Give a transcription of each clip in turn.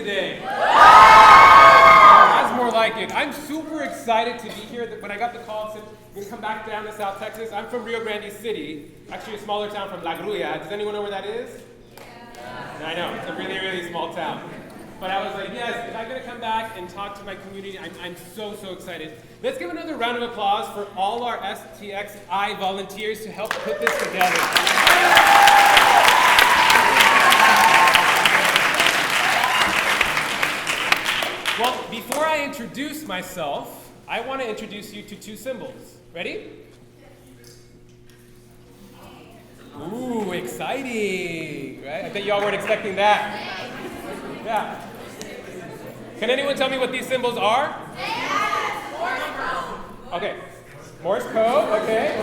today. That's more like it. I'm super excited to be here. When I got the call, said we're gonna come back down to South Texas. I'm from Rio Grande City, actually a smaller town from Longoria. Does anyone know where that is? Yeah. I know, it's a really, really small town. But I was like, yes, if I'm gonna come back and talk to my community, I'm so excited. Let's give another round of applause for all our STXi volunteers to help put this together. Well, before I introduce myself, I want to introduce you to two symbols. Ready? Ooh, exciting, right? I bet y'all weren't expecting that. Yeah. Can anyone tell me what these symbols are? Morse code. Okay. Morse code, okay.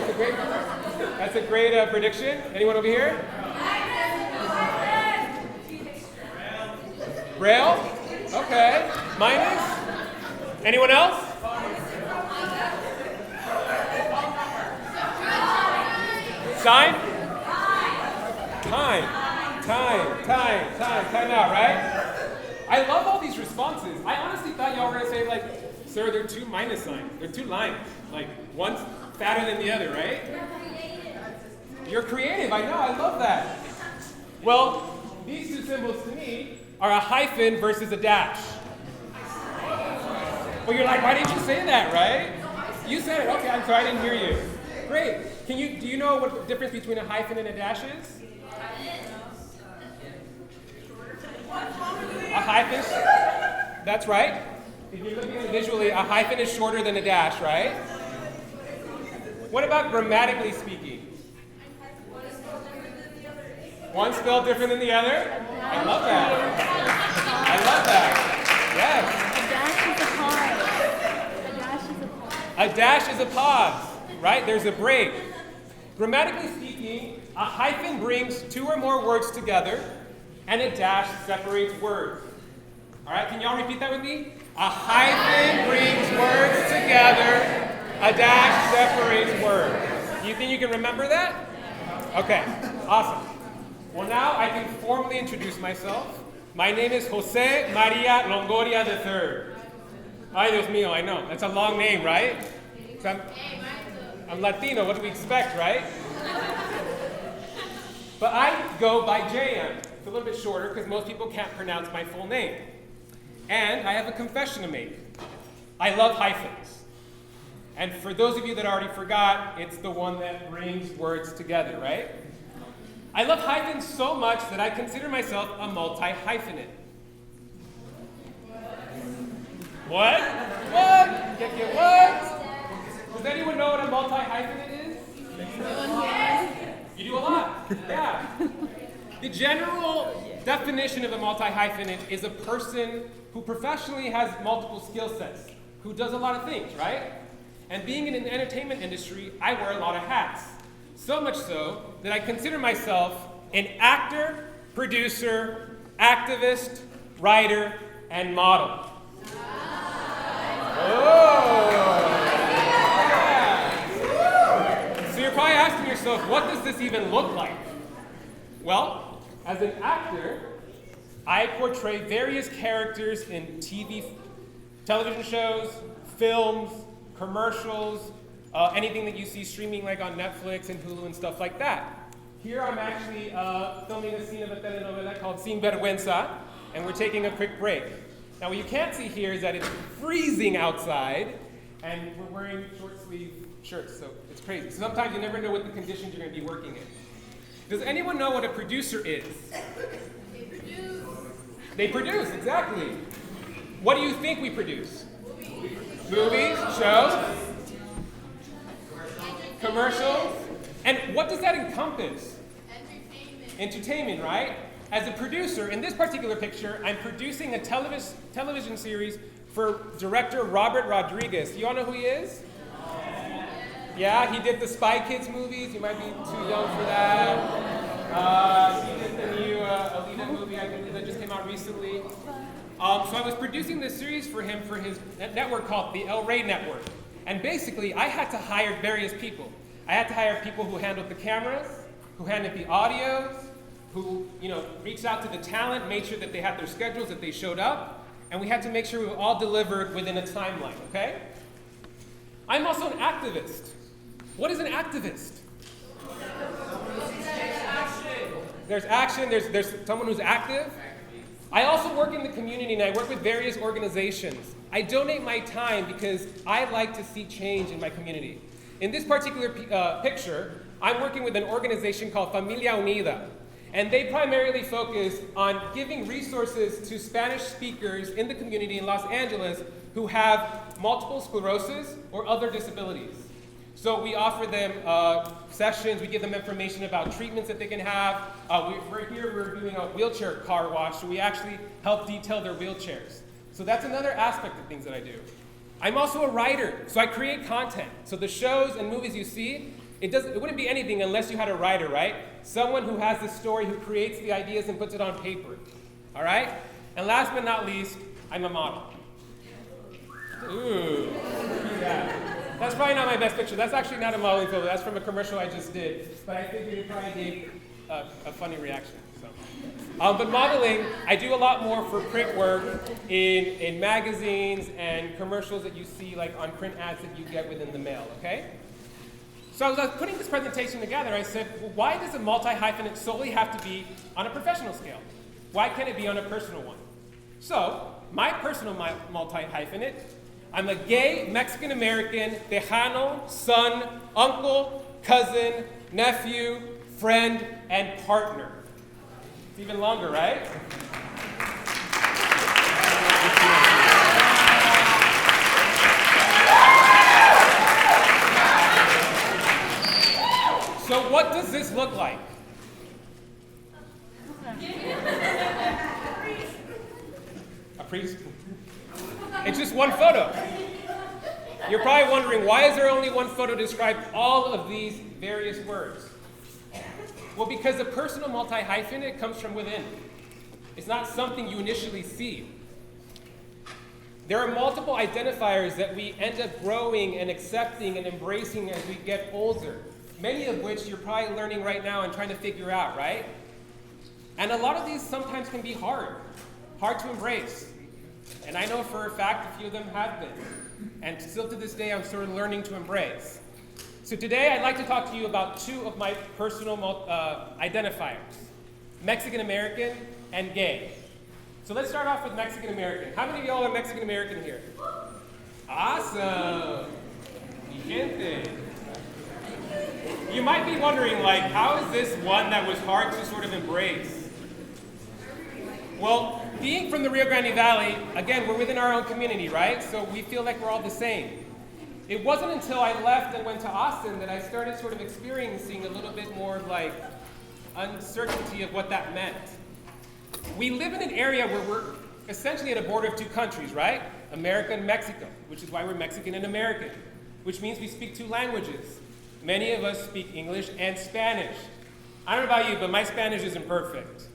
That's a great prediction. Anyone over here? Braille? Okay. Minus? Anyone else? Sign? Time out, right? I love all these responses. I honestly thought y'all were going to say, like, sir, there are two minus signs. There are two lines. Like, one's fatter than the other, right? You're creative. I know. I love that. Well, these two symbols to me are a hyphen versus a dash. Well, you're like, why didn't you say that, right? You said it. Okay, I'm sorry, I didn't hear you. Great. Do you know what the difference between a hyphen and a dash is? A hyphen, that's right. If you're looking at it visually, a hyphen is shorter than a dash, right? What about grammatically speaking? One spelled different than the other? I love that. Yes. A dash is a pause, right? There's a break. Grammatically speaking, a hyphen brings two or more words together, and a dash separates words. All right, can y'all repeat that with me? A hyphen brings words together, a dash separates words. You think you can remember that? Okay, awesome. Well, now I can formally introduce myself. My name is Jose Maria Longoria III. Ay, Dios mío, I know. That's a long name, right? So I'm Latino, what do we expect, right? But I go by JM. It's a little bit shorter because most people can't pronounce my full name. And I have a confession to make. I love hyphens. And for those of you that already forgot, it's the one that brings words together, right? I love hyphens so much that I consider myself a multi-hyphenate. What? What? Does anyone know what a multi-hyphenate is? You do a lot. Yeah. The general definition of a multi-hyphenate is a person who professionally has multiple skill sets, who does a lot of things, right? And being in an entertainment industry, I wear a lot of hats. So much so that I consider myself an actor, producer, activist, writer, and model. Oh! Yeah. So you're probably asking yourself, what does this even look like? Well, as an actor, I portray various characters in television shows, films, commercials, anything that you see streaming like on Netflix and Hulu and stuff like that. Here I'm actually filming a scene of a telenovela called Sin Vergüenza, and we're taking a quick break. Now what you can't see here is that it's freezing outside, and we're wearing short sleeve shirts, so it's crazy. So sometimes you never know what the conditions you're going to be working in. Does anyone know what a producer is? They produce, exactly. What do you think we produce? Movies, shows, commercials, and what does that encompass? Entertainment, right? As a producer, in this particular picture, I'm producing a television series for director Robert Rodriguez. Do you all know who he is? Yeah, he did the Spy Kids movies. You might be too young for that. He did the new Alita movie, I believe, that just came out recently. So I was producing this series for him for his network called the El Rey Network. And basically, I had to hire various people. I had to hire people who handled the cameras, who handled the audios, who reached out to the talent, made sure that they had their schedules, that they showed up, and we had to make sure we all delivered within a timeline, okay? I'm also an activist. What is an activist? There's action, there's someone who's active. I also work in the community and I work with various organizations. I donate my time because I like to see change in my community. In this particular picture, I'm working with an organization called Familia Unida. And they primarily focus on giving resources to Spanish speakers in the community in Los Angeles who have multiple sclerosis or other disabilities. So we offer them sessions, we give them information about treatments that they can have. We're doing a wheelchair car wash, so we actually help detail their wheelchairs. So that's another aspect of things that I do. I'm also a writer, so I create content. So the shows and movies you see, it wouldn't be anything unless you had a writer, right? Someone who has the story, who creates the ideas and puts it on paper, all right? And last but not least, I'm a model. Ooh, yeah. That's probably not my best picture. That's actually not a modeling photo. That's from a commercial I just did. But I figured it probably gave a funny reaction. So. But modeling, I do a lot more for print work in magazines and commercials that you see like on print ads that you get within the mail, okay? So as I was putting this presentation together, I said, well, why does a multi-hyphenate solely have to be on a professional scale? Why can't it be on a personal one? So, my personal multi-hyphenate, I'm a gay Mexican-American, Tejano, son, uncle, cousin, nephew, friend, and partner. It's even longer, right? So what does this look like? A priest? It's just one photo. You're probably wondering, why is there only one photo to describe all of these various words? Well, because the personal multi-hyphenate comes from within. It's not something you initially see. There are multiple identifiers that we end up growing and accepting and embracing as we get older. Many of which you're probably learning right now and trying to figure out, right? And a lot of these sometimes can be hard to embrace. And I know for a fact a few of them have been. And still to this day, I'm sort of learning to embrace. So today, I'd like to talk to you about two of my personal identifiers, Mexican-American and gay. So let's start off with Mexican-American. How many of y'all are Mexican-American here? Awesome. Mi gente. You might be wondering, like, how is this one that was hard to sort of embrace? Well, being from the Rio Grande Valley, again, we're within our own community, right? So we feel like we're all the same. It wasn't until I left and went to Austin that I started sort of experiencing a little bit more of like uncertainty of what that meant. We live in an area where we're essentially at a border of two countries, right? America and Mexico, which is why we're Mexican and American, which means we speak two languages. Many of us speak English and Spanish. I don't know about you, but my Spanish isn't perfect.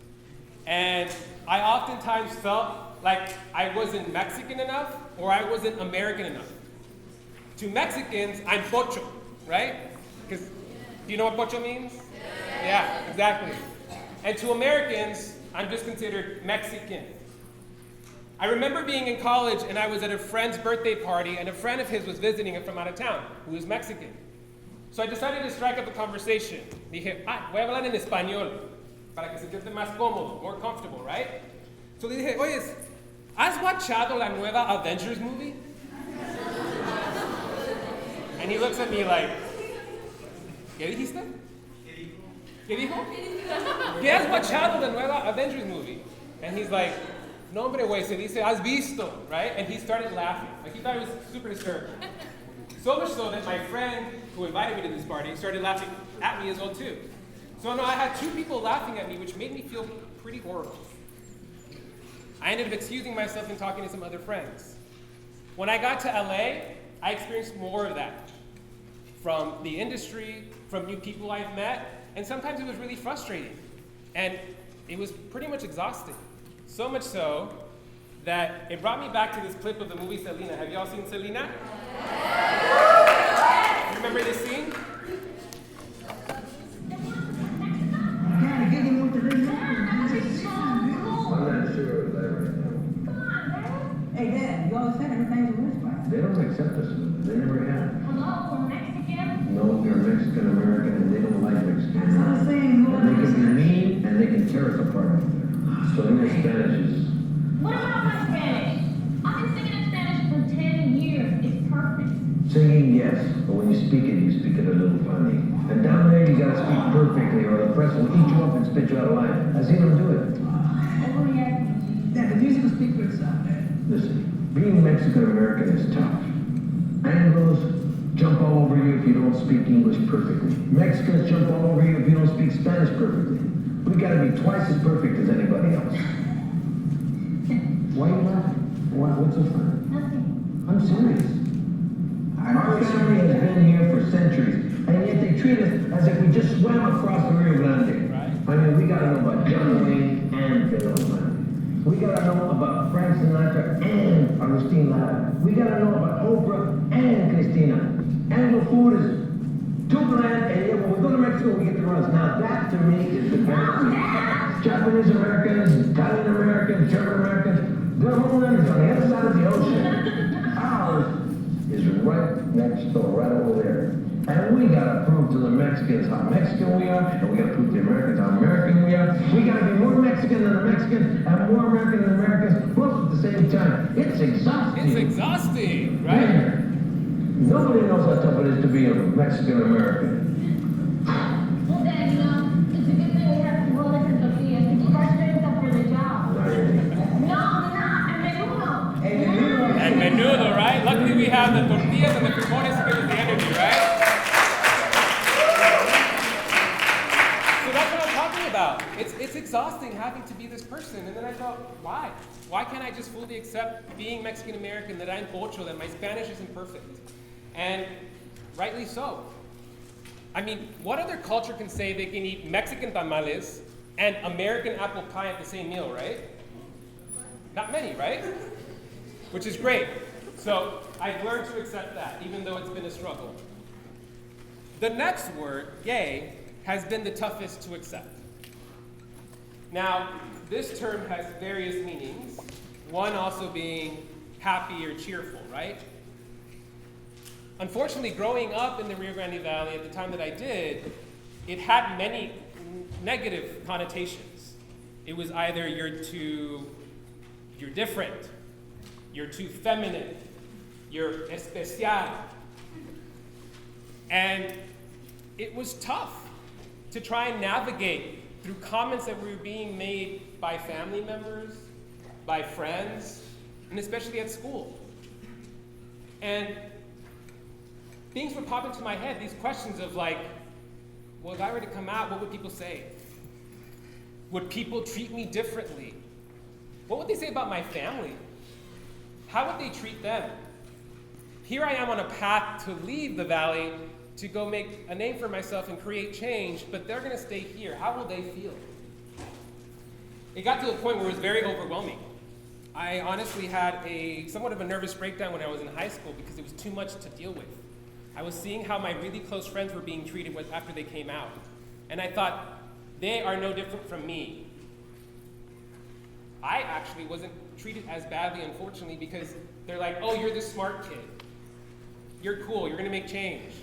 And I oftentimes felt like I wasn't Mexican enough or I wasn't American enough. To Mexicans, I'm pocho, right? Because, do you know what pocho means? Yeah, exactly. And to Americans, I'm just considered Mexican. I remember being in college and I was at a friend's birthday party and a friend of his was visiting him from out of town who was Mexican. So I decided to strike up a conversation. Dije, voy a hablar en español para que se siente más cómodo, more comfortable, right? So le dije, oye, ¿has watchado la nueva Avengers movie? And he looks at me like, ¿qué dijiste? ¿Qué dijo? ¿Qué has watchado la nueva Avengers movie? And he's like, no hombre, güey, se dice, has visto, right? And he started laughing. Like he thought it was super disturbing. So much so that my friend who invited me to this party started laughing at me as well too. So no, I had two people laughing at me, which made me feel pretty horrible. I ended up excusing myself and talking to some other friends. When I got to LA, I experienced more of that. From the industry, from new people I've met, and sometimes it was really frustrating. And it was pretty much exhausting. So much so that it brought me back to this clip of the movie Selena. Have y'all seen Selena? Remember this scene? You always said everything's a wish spot. They don't accept us. They never have. Hello, we're Mexican? No, they're Mexican-American and they don't like Mexicans. That's what I'm saying. And they can be mean and they can tear us apart over there. So their Spanish is... What about my Spanish? I've been singing in Spanish for 10 years. It's perfect. Singing, yes, but when you speak it a little funny. And down there, you gotta speak perfectly, or the press will eat you up and spit you out of line. I've seen them do it. Overreacting. That the music will speak for itself. Listen, being Mexican-American is tough. Anglos jump all over you if you don't speak English perfectly. Mexicans jump all over you if you don't speak Spanish perfectly. We gotta be twice as perfect as anybody else. Why are you laughing? What's so funny? Nothing. I'm serious. Our family has been here for centuries, and yet they treat us as if we just swam across the Rio Grande. Right. I mean, we gotta know about John Wayne and Phil Oakland. We gotta know about Frank Sinatra and Agustin Lara. We gotta know about Oprah and Christina. Anglo food is too bland, and yet when we go to Mexico, we get the runs. Now that to me is the best. Japanese Americans, Italian Americans, German Americans, their homeland is on the other side of the ocean. Ours is right next door, right over there. And we gotta prove to the Mexicans how Mexican we are, and we gotta prove to the Americans how American we are. We gotta be more Mexican than the Mexicans, and more American than the Americans, both at the same time. It's exhausting. It's exhausting, right? Man, nobody knows how tough it is to be a Mexican American. Well, Dad, it's a good thing we have some rollers and tortillas to keep our strength up for the job. Not really. No, they're not. And menudo. Hey, menudo. And menudo, right? Luckily we have the tortillas and the frijoles to give us the energy, right? So that's what I'm talking about. It's exhausting having to be this person. And then I thought, why? Why can't I just fully accept being Mexican American, that I'm pocho, that my Spanish isn't perfect? And rightly so. I mean, what other culture can say they can eat Mexican tamales and American apple pie at the same meal, right? Not many, right? Which is great. So I've learned to accept that, even though it's been a struggle. The next word, gay, has been the toughest to accept. Now, this term has various meanings, one also being happy or cheerful, right? Unfortunately, growing up in the Rio Grande Valley at the time that I did, it had many negative connotations. It was either you're different, you're too feminine, you're especial. And it was tough to try and navigate through comments that were being made by family members, by friends, and especially at school. And things would pop into my head, these questions of like, well, if I were to come out, what would people say? Would people treat me differently? What would they say about my family? How would they treat them? Here I am on a path to leave the valley to go make a name for myself and create change, but they're gonna stay here. How will they feel? It got to a point where it was very overwhelming. I honestly had somewhat of a nervous breakdown when I was in high school because it was too much to deal with. I was seeing how my really close friends were being treated after they came out. And I thought, they are no different from me. I actually wasn't treated as badly, unfortunately, because they're like, oh, you're the smart kid. You're cool, you're gonna make change.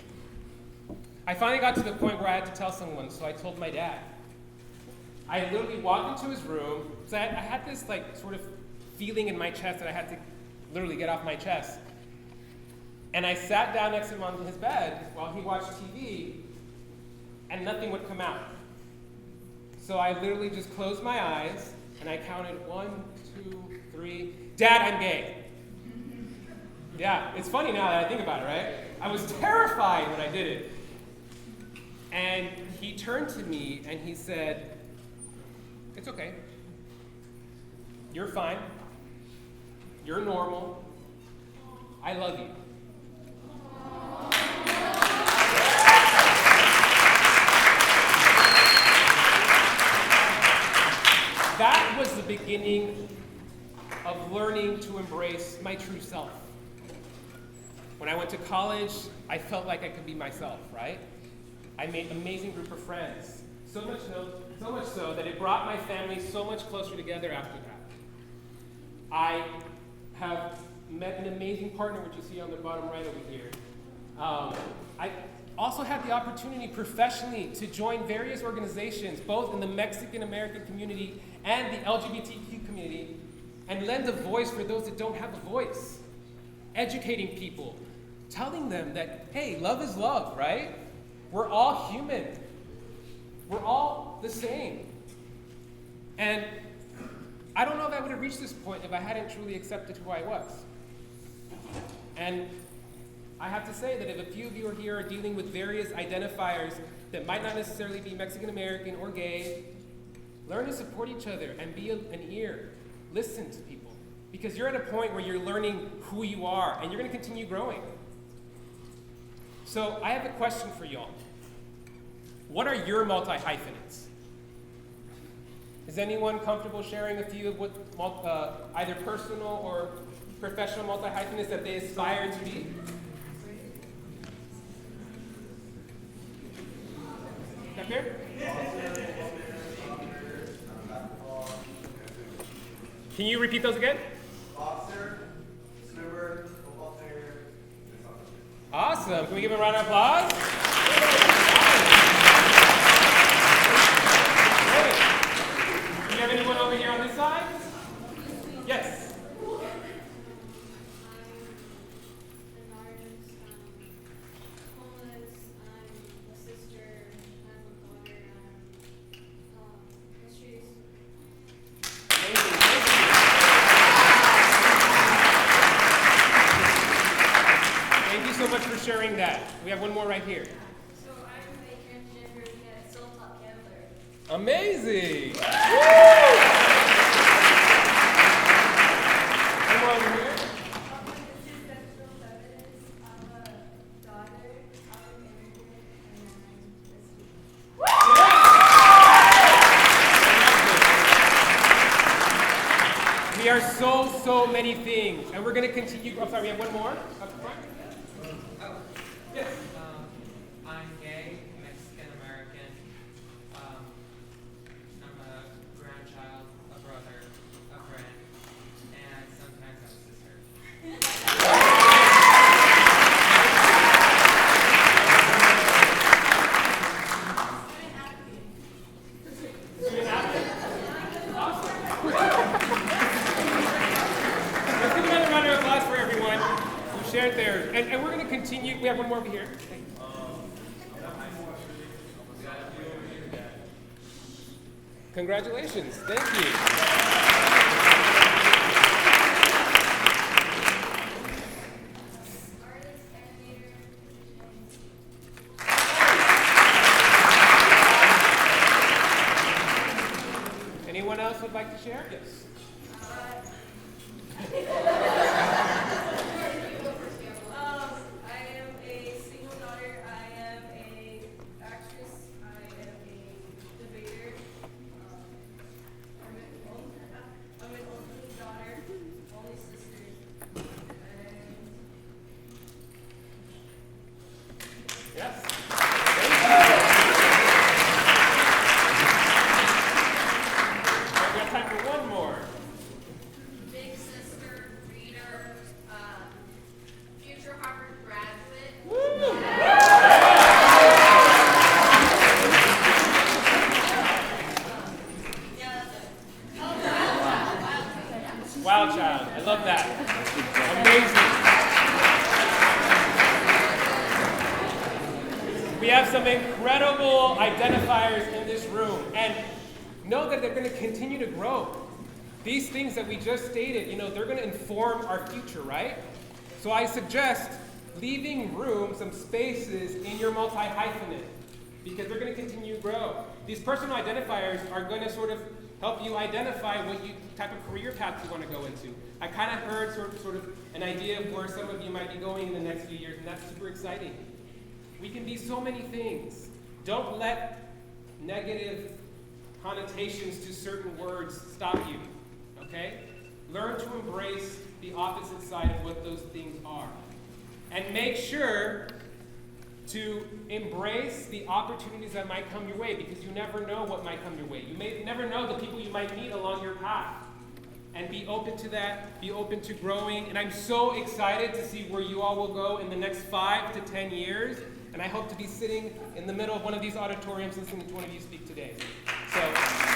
I finally got to the point where I had to tell someone, so I told my dad. I literally walked into his room, so I had this like sort of feeling in my chest that I had to literally get off my chest. And I sat down next to him on his bed while he watched TV, and nothing would come out. So I literally just closed my eyes, and I counted 1, 2, 3. Dad, I'm gay. Yeah, it's funny now that I think about it, right? I was terrified when I did it. And he turned to me and he said, it's okay. You're fine. You're normal. I love you. That was the beginning of learning to embrace my true self. When I went to college, I felt like I could be myself, right? I made an amazing group of friends. So much so that it brought my family so much closer together after that. I have met an amazing partner, which you see on the bottom right over here. I also had the opportunity professionally to join various organizations, both in the Mexican American community and the LGBTQ community, and lend a voice for those that don't have a voice. Educating people, telling them that, hey, love is love, right? We're all human. We're all the same. And I don't know if I would have reached this point if I hadn't truly accepted who I was. And I have to say that if a few of you are here are dealing with various identifiers that might not necessarily be Mexican American or gay, learn to support each other and be an ear. Listen to people. Because you're at a point where you're learning who you are and you're going to continue growing. So I have a question for y'all. What are your multi-hyphenates? Is anyone comfortable sharing a few of what either personal or professional multi-hyphenates that they aspire to be? Up here? Can you repeat those again? Boxer, swimmer, football player. Awesome. Can we give a round of applause? Great. Do you have anyone over here on this side? Yes. Sharing that. We have one more right here. So I'm a transgender yet self-taught gambler. Amazing! One more over here. This is sexual feminist. I'm a daughter. I'm an immigrant, and I'm We are so many things, and we're going to continue. I'm sorry, we have one more up front. Yes. I'm gay, Mexican American. I'm a grandchild, a brother, a friend, and sometimes I'm a sister. Let's give another round of applause for everyone who shared theirs. And we're going to continue. We have one more over here. Congratulations. Thank you. Anyone else would like to share? Yes. I am a single daughter. I am a actress. I am a debater. I'm an only daughter, only sister. Yes. We have time for one more. Big sister, reader, future Harvard graduate. Yeah, that's it. Wild child. I love that. Amazing. We have some incredible identifiers in this room, and know that they're going to continue to grow. These things that we just stated, they're going to inform our future, right? So I suggest leaving room, some spaces in your multi-hyphenate, because they're going to continue to grow. These personal identifiers are going to sort of help you identify what type of career path you want to go into. I kind of heard sort of an idea of where some of you might be going in the next few years, and that's super exciting. We can be so many things. Don't let negative connotations to certain words stop you, okay? Learn to embrace the opposite side of what those things are. And make sure to embrace the opportunities that might come your way, because you never know what might come your way. You may never know the people you might meet along your path. and be open to that, be open to growing. And I'm so excited to see where you all will go in the next 5 to 10 years. And I hope to be sitting in the middle of one of these auditoriums listening to one of you speak today. So.